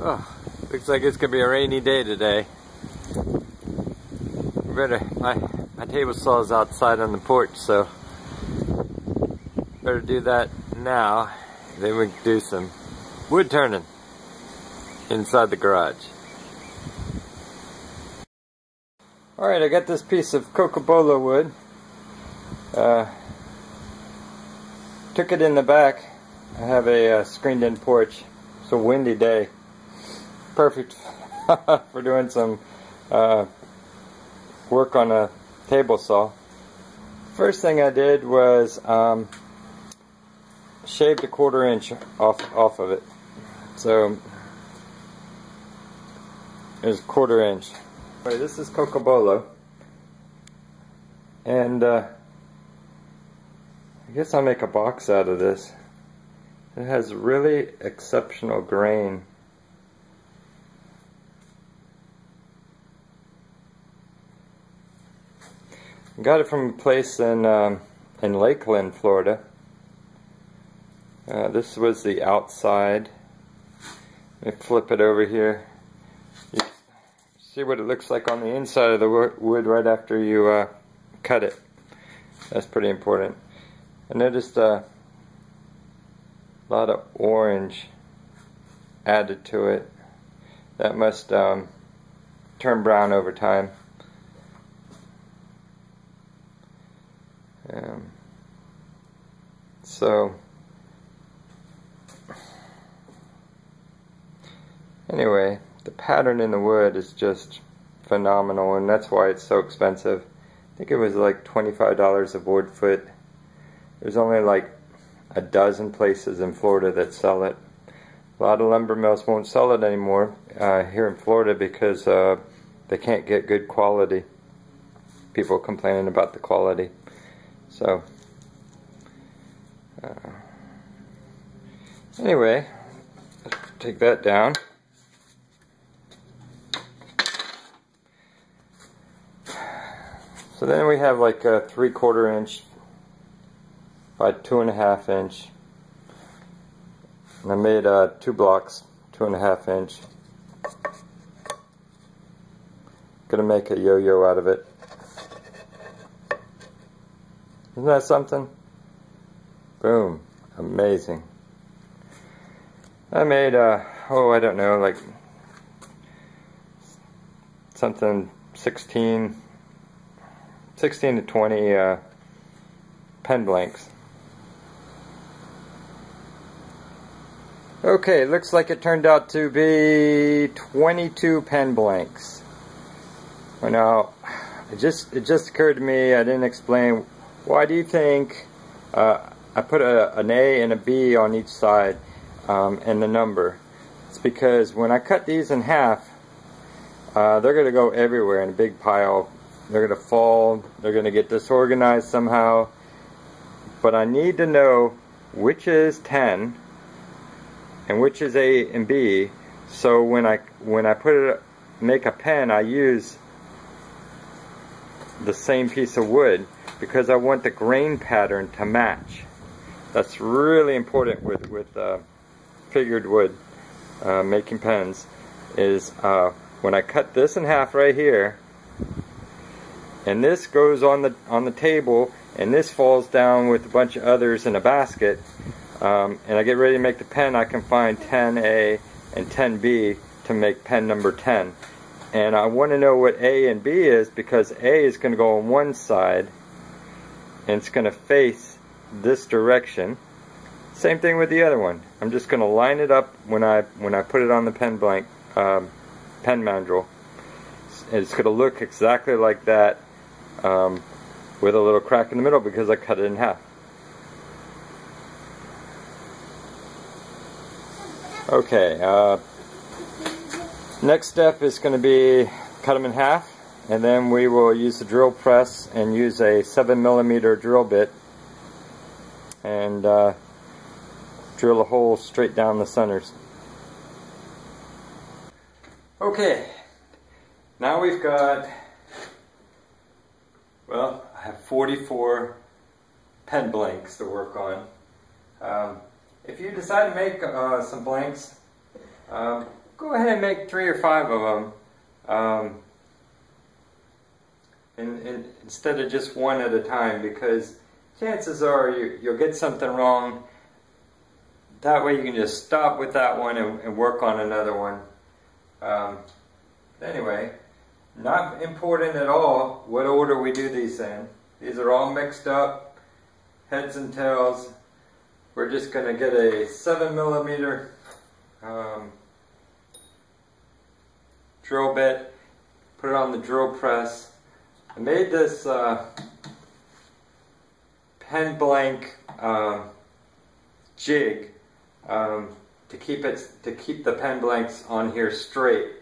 Oh, looks like it's gonna be a rainy day today. My table saw is outside on the porch, so better do that now. Then we can do some wood turning inside the garage. Alright, I got this piece of Cocobolo wood. Took it in the back. I have a screened-in porch. It's a windy day. Perfect for doing some work on a table saw. First thing I did was shaved a 1/4 inch off of it. So there's 1/4 inch. Right, this is Cocobolo, and I guess I'll make a box out of this. It has really exceptional grain. Got it from a place in Lakeland, Florida. This was the outside. Let me flip it over here. You see what it looks like on the inside of the wood right after you cut it. That's pretty important. I noticed a lot of orange added to it. That must turn brown over time. So anyway, the pattern in the wood is just phenomenal, and that's why it's so expensive. I think it was like $25 a board foot. There's only like a dozen places in Florida that sell it. A lot of lumber mills won't sell it anymore here in Florida because they can't get good quality. People complaining about the quality. So anyway, let's take that down. So then we have like a 3/4 inch by 2.5 inch. And I made 2 blocks, 2.5 inch. Gonna make a yo-yo out of it. Isn't that something? Boom. Amazing. I made, oh, I don't know, like something 16 to 20 pen blanks. Okay, looks like it turned out to be 22 pen blanks. Well, now, it just occurred to me, I didn't explain. Why do you think I put an A and a B on each side and the number? It's because when I cut these in half, they're going to go everywhere in a big pile. They're going to fall, they're going to get disorganized somehow. But I need to know which is 10 and which is A and B. So when I make a pen, I use the same piece of wood, because I want the grain pattern to match. That's really important with figured wood making pens, is when I cut this in half right here, and this goes on the table, and this falls down with a bunch of others in a basket, and I get ready to make the pen, I can find 10A and 10B to make pen number 10. And I want to know what A and B is, because A is going to go on one side and it's going to face this direction. Same thing with the other one. I'm just going to line it up when I put it on the pen mandrel. It's going to look exactly like that, with a little crack in the middle because I cut it in half. Okay. Next step is going to be cut them in half, and then we will use the drill press and use a 7mm drill bit and drill a hole straight down the centers. Okay, now we've got, well, I have 44 pen blanks to work on. If you decide to make some blanks, go ahead and make 3 or 5 of them. And instead of just one at a time, because chances are you'll get something wrong. That way you can just stop with that one and work on another one. Anyway, not important at all what order we do these in. These are all mixed up, heads and tails. We're just going to get a 7mm drill bit, put it on the drill press. I made this pen blank jig to keep the pen blanks on here straight.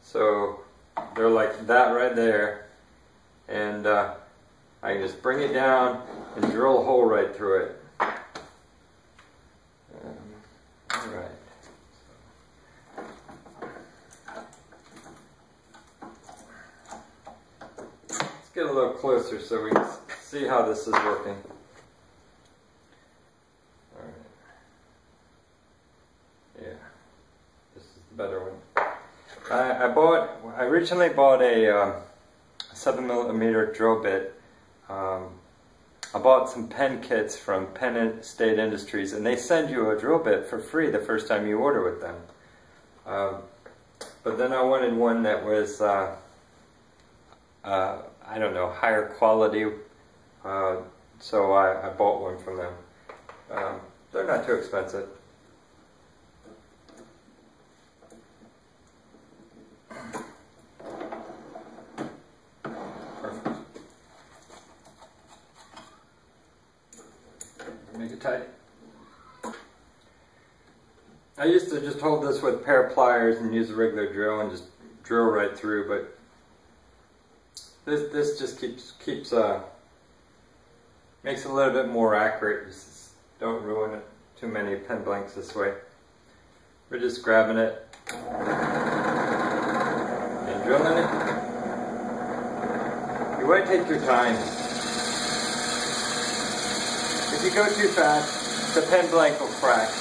So they're like that right there, and I can just bring it down and drill a hole right through it. All right. Let's get a little closer so we can see how this is working. All right. Yeah, this is the better one. I originally bought a 7mm drill bit. I bought some pen kits from Penn State Industries, and they send you a drill bit for free the first time you order with them. But then I wanted one that was, I don't know, higher quality, so I bought one from them. They're not too expensive. Make it tight. I used to just hold this with a pair of pliers and use a regular drill and just drill right through, but this just makes it a little bit more accurate. Just don't ruin it too many pen blanks this way. We're just grabbing it and drilling it. You want to take your time. If you go too fast, the pen blank will crack.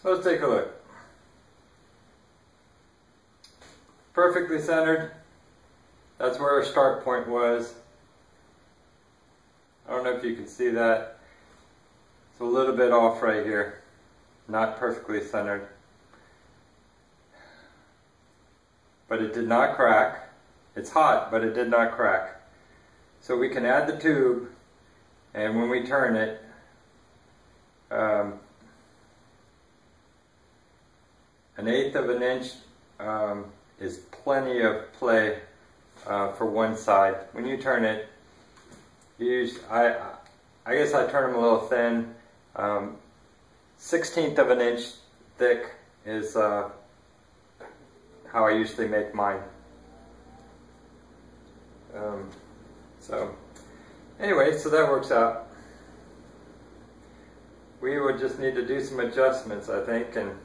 Let's take a look. Perfectly centered. That's where our start point was. I don't know if you can see that. It's a little bit off right here. Not perfectly centered. But it did not crack. It's hot, but it did not crack. So we can add the tube, and when we turn it, an 1/8 of an inch is plenty of play for one side. When you turn it, I guess I turn them a little thin. 1/16 of an inch thick is how I usually make mine. So anyway, so that works out. We would just need to do some adjustments, I think, and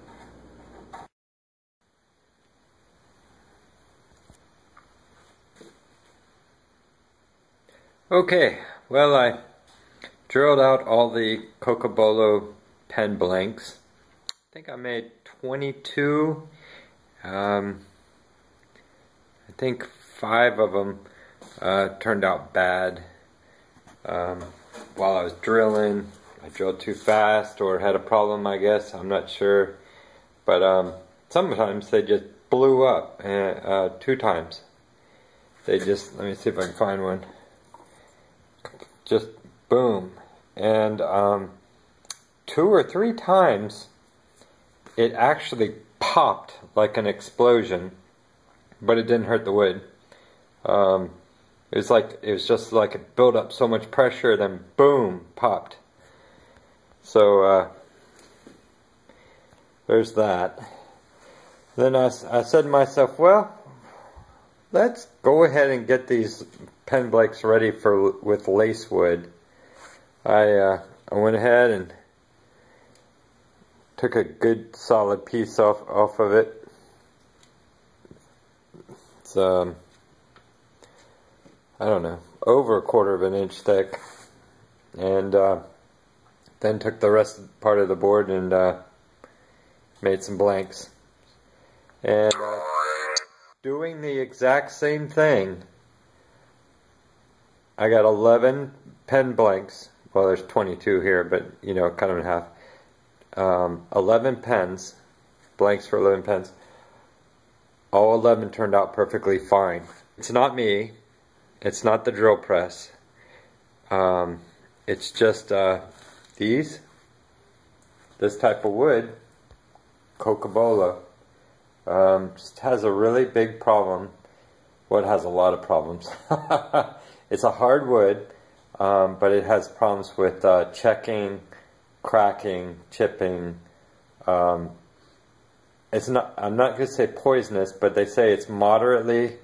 Okay, well, I drilled out all the Cocobolo pen blanks. I think I made 22. I think 5 of them turned out bad. While I was drilling, I drilled too fast or had a problem, I guess. I'm not sure. But sometimes they just blew up 2 times. They just, let me see if I can find one. Just boom. And 2 or 3 times it actually popped like an explosion, but it didn't hurt the wood. It was just like it built up so much pressure, then boom, popped. So there's that. Then I said to myself, well, let's go ahead and get these pen blanks ready with lace wood. I went ahead and took a good solid piece off of it. It's I don't know, over 1/4 of an inch thick, and then took the part of the board and made some blanks. And doing the exact same thing, I got 11 pen blanks. Well, there's 22 here, but you know, cut them in half. 11 pens, blanks for 11 pens. All 11 turned out perfectly fine. It's not me. It's not the drill press. It's just this type of wood, Cocobolo, just has a really big problem. Well, it has a lot of problems. It's a hard wood, but it has problems with checking, cracking, chipping. It's not. I'm not going to say poisonous, but they say it's moderately.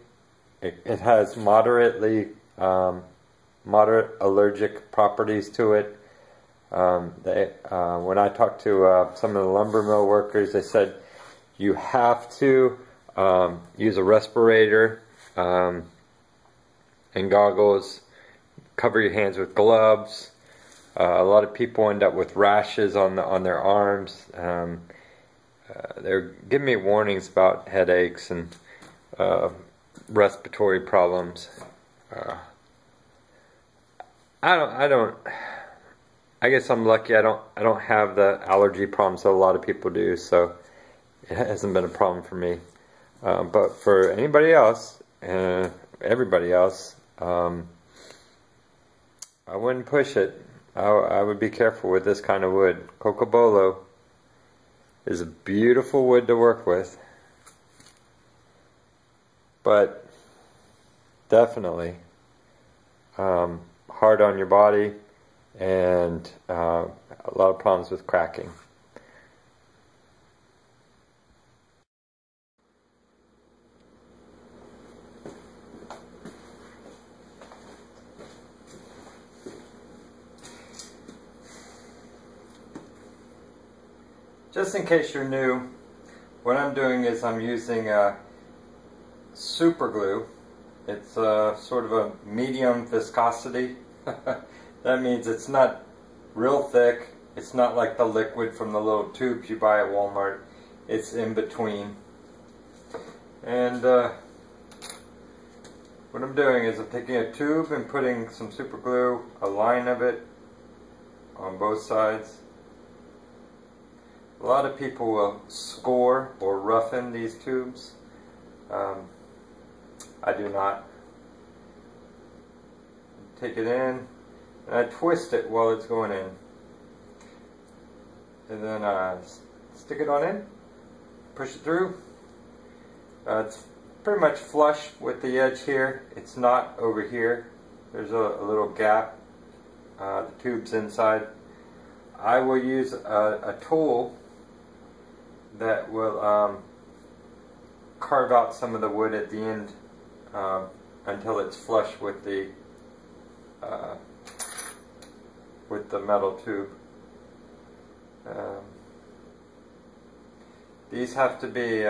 It has moderate allergic properties to it. When I talked to some of the lumber mill workers, they said you have to use a respirator and goggles, cover your hands with gloves. A lot of people end up with rashes on their arms. They're giving me warnings about headaches and respiratory problems. I guess I'm lucky. I don't have the allergy problems that a lot of people do, so it hasn't been a problem for me. But for anybody else, everybody else, I wouldn't push it. I would be careful with this kind of wood. Cocobolo is a beautiful wood to work with, but definitely hard on your body and a lot of problems with cracking. Just in case you're new, what I'm doing is I'm using super glue. It's sort of a medium viscosity. That means it's not real thick. It's not like the liquid from the little tubes you buy at Walmart. It's in between. And what I'm doing is I'm taking a tube and putting some super glue, a line of it on both sides. A lot of people will score or roughen these tubes. I do not. Take it in, and I twist it while it's going in. And then stick it on in, push it through. It's pretty much flush with the edge here. It's not over here. There's a little gap. The tube's inside. I will use a tool that will carve out some of the wood at the end until it's flush with the metal tube. These have to be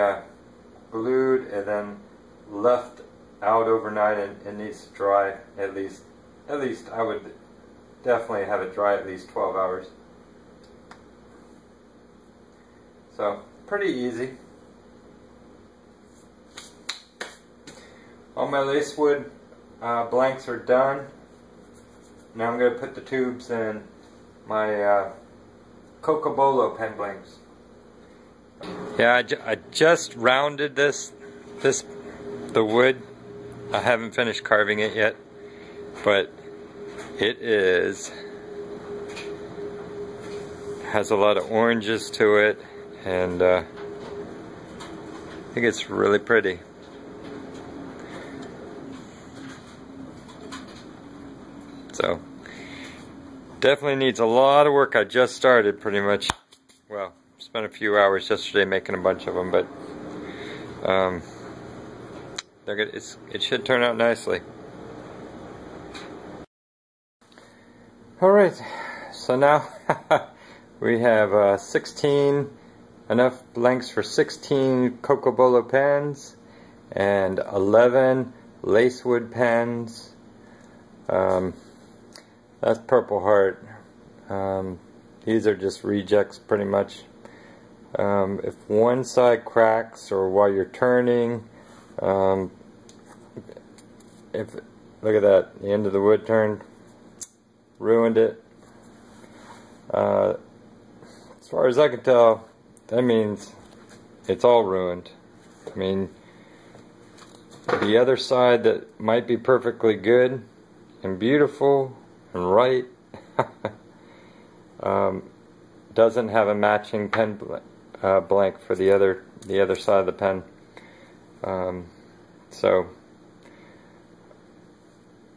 glued and then left out overnight, and it needs to dry at least at least I would definitely have it dry at least 12 hours. So, pretty easy. All my lacewood blanks are done. Now I'm going to put the tubes in my Cocobolo pen blanks. Yeah, I just rounded the wood. I haven't finished carving it yet, but it has a lot of oranges to it, and I think it's really pretty. So, definitely needs a lot of work. I just started pretty much, well, spent a few hours yesterday making a bunch of them, but it should turn out nicely. Alright, so now we have 16, enough blanks for 16 Cocobolo pens and 11 lacewood pens. That's Purple Heart. These are just rejects pretty much. If one side cracks or while you're turning, look at that, the end of the wood turned, ruined it. As far as I can tell, that means it's all ruined. I mean, the other side that might be perfectly good and beautiful and right doesn't have a matching pen blank for the other side of the pen. So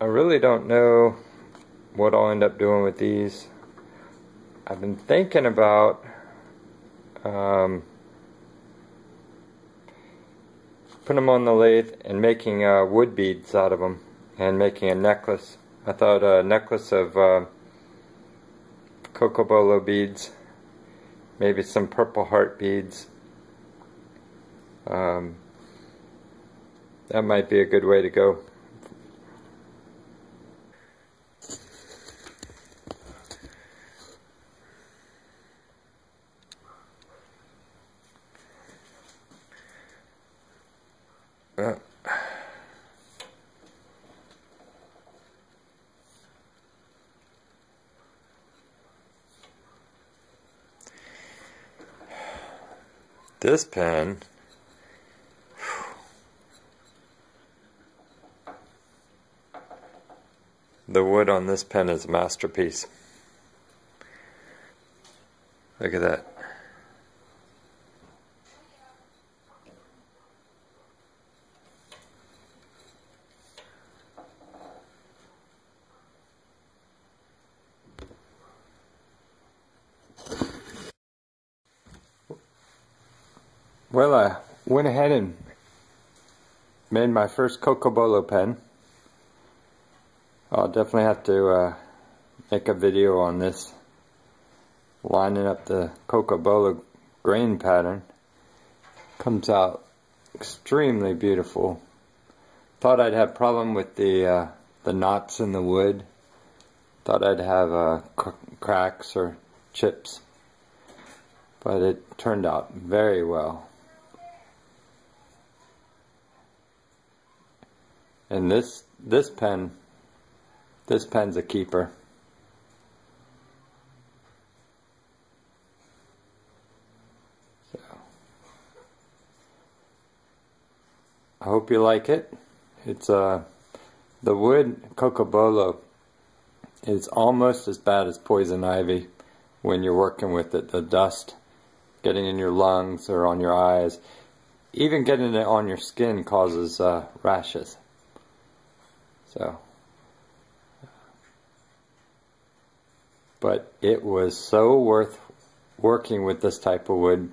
I really don't know what I'll end up doing with these. I've been thinking about putting them on the lathe and making wood beads out of them and making a necklace. I thought a necklace of Cocobolo beads, maybe some Purple Heart beads. That might be a good way to go. This pen, the wood on this pen is a masterpiece. Look at that. Well, I went ahead and made my first Cocobolo pen. I'll definitely have to make a video on this, lining up the Cocobolo grain pattern. Comes out extremely beautiful. Thought I'd have problem with the knots in the wood. Thought I'd have cracks or chips, but it turned out very well. And this pen's a keeper. So I hope you like it. It's the wood Cocobolo is almost as bad as poison ivy when you're working with it. The dust getting in your lungs or on your eyes, even getting it on your skin causes rashes. So, but it was so worth working with this type of wood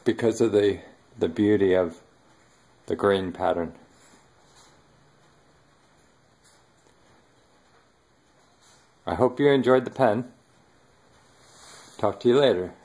because of the beauty of the grain pattern. I hope you enjoyed the pen. Talk to you later.